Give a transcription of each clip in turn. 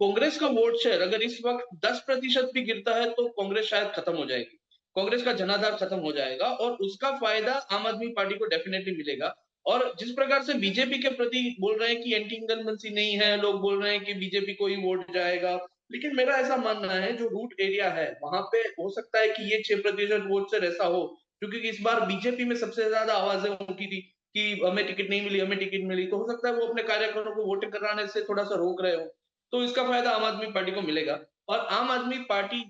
कांग्रेस का vote share अगर इस वक्त 10% भी गिरता है तो कांग्रेस शायद खत्म हो जाएगी। कांग्रेस का जनाधार खत्म हो जाएगा और उसका फ़ायदा आम आदमी पार्टी को डेफिनिटली मिलेगा। और जिस प्रकार से बीजेपी के प्रति बोल रहे हैं कि एंटी इनकम्बेंसी नहीं है, लोग बोल रहे हैं कि बीजेपी को ही वोट जाएगा। लेकिन मेरा ऐसा मानना है जो रूट एरिया है, वहाँ पे हो सकता है कि ये 6% वोट शेयर ऐसा हो, क्योंकि इस बार बीजेपी में सबसे ज़्यादा आवाज़ें उनकी थी कि हमें टिकट नहीं मिली, हमें टिकट मिली। तो हो सकता है वो अपने कार्यकर्ताओं को वोटिंग कराने से थोड़ा-सा रोक रहे हो। तो इसका फ़ायदा आम आदमी पार्टी को मिलेगा और आम आदमी पार्टी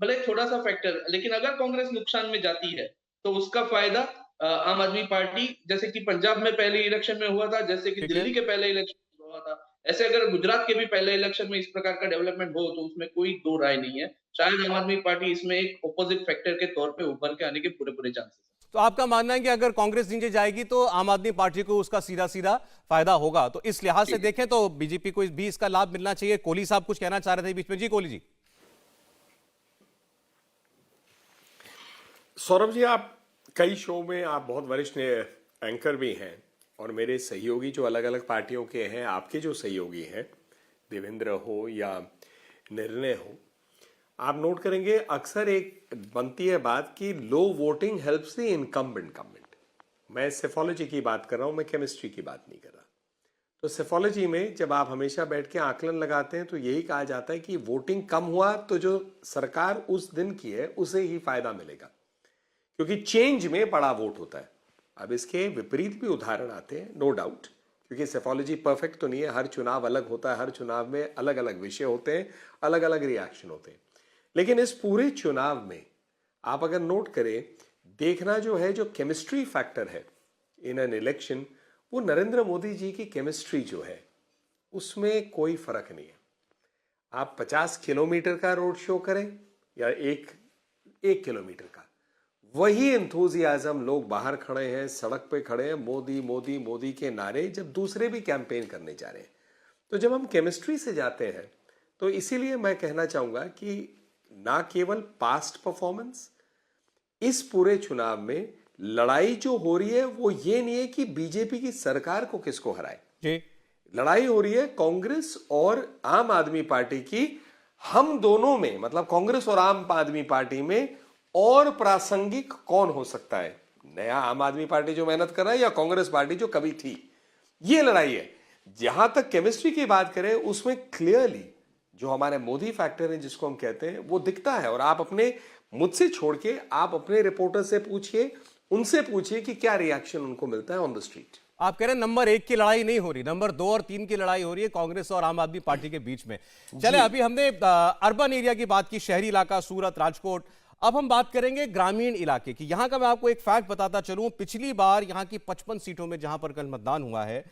भले थोड़ा-सा फैक्टर लेकिन अगर कांग्रेस नुकसान में जाती है, तो उसका फ़ायदा आम आदमी पार्टी जैसे कि पंजाब में पहले इलेक्शन में हुआ था, जैसे कि ठीक है। दिल्ली के पहले इलेक्शन में हुआ था, ऐसे अगर गुजरात के भी पहले इलेक्शन में इस प्रकार का डेवलपमेंट हो, तो उसमें कोई दो राय नहीं है। शायद आम आदमी पार्टी इसमें एक अपोज़िट फैक्टर के तौर पे उभर के आने के पूरे-पूरे चांसेस हैं। तो आपका मानना है कि अगर कांग्रेस नीचे जाएगी तो आम आदमी पार्टी को उसका सीधा-सीधा फायदा होगा। तो इस लिहाज से जी। देखें तो बीजेपी को भी इसका लाभ मिलना चाहिए। कोहली साहब कुछ कहना चाह रहे थे बीच में। जी, कोहली जी। सौरभ जी, आप कई शो में आप बहुत वरिष्ठ एंकर भी हैं और मेरे सहयोगी जो अलग अलग पार्टियों के हैं, आपके जो सहयोगी हैं, देवेंद्र हो या निर्णय हो, आप नोट करेंगे अक्सर एक बनती है बात कि लो वोटिंग हेल्प्स द इनकम्बेंट। मैं सेफोलॉजी की बात कर रहा हूं, मैं केमिस्ट्री की बात नहीं कर रहा। तो सेफोलॉजी में जब आप हमेशा बैठ के आकलन लगाते हैं तो यही कहा जाता है कि वोटिंग कम हुआ तो जो सरकार उस दिन की है उसे ही फायदा मिलेगा, क्योंकि चेंज में बड़ा वोट होता है। अब इसके विपरीत भी उदाहरण आते हैं, नो डाउट, क्योंकि सेफोलॉजी परफेक्ट तो नहीं है, हर चुनाव अलग होता है, हर चुनाव में अलग अलग विषय होते हैं, अलग अलग रिएक्शन होते हैं। लेकिन इस पूरे चुनाव में आप अगर नोट करें, देखना जो है, जो केमिस्ट्री फैक्टर है इन एन इलेक्शन, वो नरेंद्र मोदी जी की केमिस्ट्री जो है उसमें कोई फर्क नहीं है। आप 50 किलोमीटर का रोड शो करें या एक किलोमीटर का, वही एंथुजियाज्म लोग बाहर खड़े हैं, सड़क पे खड़े हैं, मोदी मोदी मोदी के नारे, जब दूसरे भी कैंपेन करने जा रहे हैं। तो जब हम केमिस्ट्री से जाते हैं तो इसीलिए मैं कहना चाहूंगा कि ना केवल पास्ट परफॉर्मेंस, इस पूरे चुनाव में लड़ाई जो हो रही है वो ये नहीं है कि बीजेपी की सरकार को किसको हराए जी। लड़ाई हो रही है कांग्रेस और आम आदमी पार्टी की। हम दोनों में, मतलब कांग्रेस और आम आदमी पार्टी में और प्रासंगिक कौन हो सकता है, नया आम आदमी पार्टी जो मेहनत कर रहा है या कांग्रेस पार्टी जो कभी थी, ये लड़ाई है। जहां तक केमिस्ट्री की बात करें, उसमें क्लियरली जो हमारे मोदी फैक्टर है जिसको हम कहते हैं, वो दिखता है। और आप अपने, मुझसे छोड़ के आप अपने रिपोर्टर से पूछिए, उनसे पूछिए कि क्या रिएक्शन उनको मिलता है ऑन द स्ट्रीट। आप कह रहे हैं नंबर 1 की लड़ाई नहीं हो रही, नंबर 2 और 3 की लड़ाई हो रही है कांग्रेस और आम आदमी पार्टी के बीच में। चले, अभी हमने अर्बन एरिया की बात की, शहरी इलाका, सूरत, राजकोट। अब हम बात करेंगे ग्रामीण इलाके की। यहां का मैं आपको एक फैक्ट बताता चलूं, पिछली बार यहां की 55 सीटों में जहां पर कल मतदान हुआ है,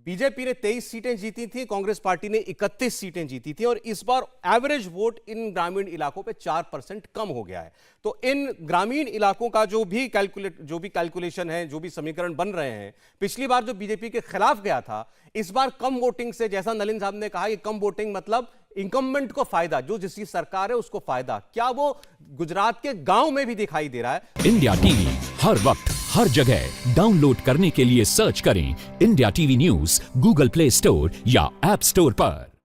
बीजेपी ने 23 सीटें जीती थी, कांग्रेस पार्टी ने 31 सीटें जीती थी। और इस बार एवरेज वोट इन ग्रामीण इलाकों पे 4% कम हो गया है। तो इन ग्रामीण इलाकों का जो भी कैलकुलेशन है, जो भी समीकरण बन रहे हैं, पिछली बार जो बीजेपी के खिलाफ गया था, इस बार कम वोटिंग से, जैसा नलिन साहब ने कहा कि कम वोटिंग मतलब इंकम्बेंट को फायदा, जो जिसकी सरकार है उसको फायदा। क्या वो गुजरात के गांव में भी दिखाई दे रहा है? इंडिया टीवी हर वक्त हर जगह डाउनलोड करने के लिए सर्च करें India TV news Google play store या ऐप स्टोर पर।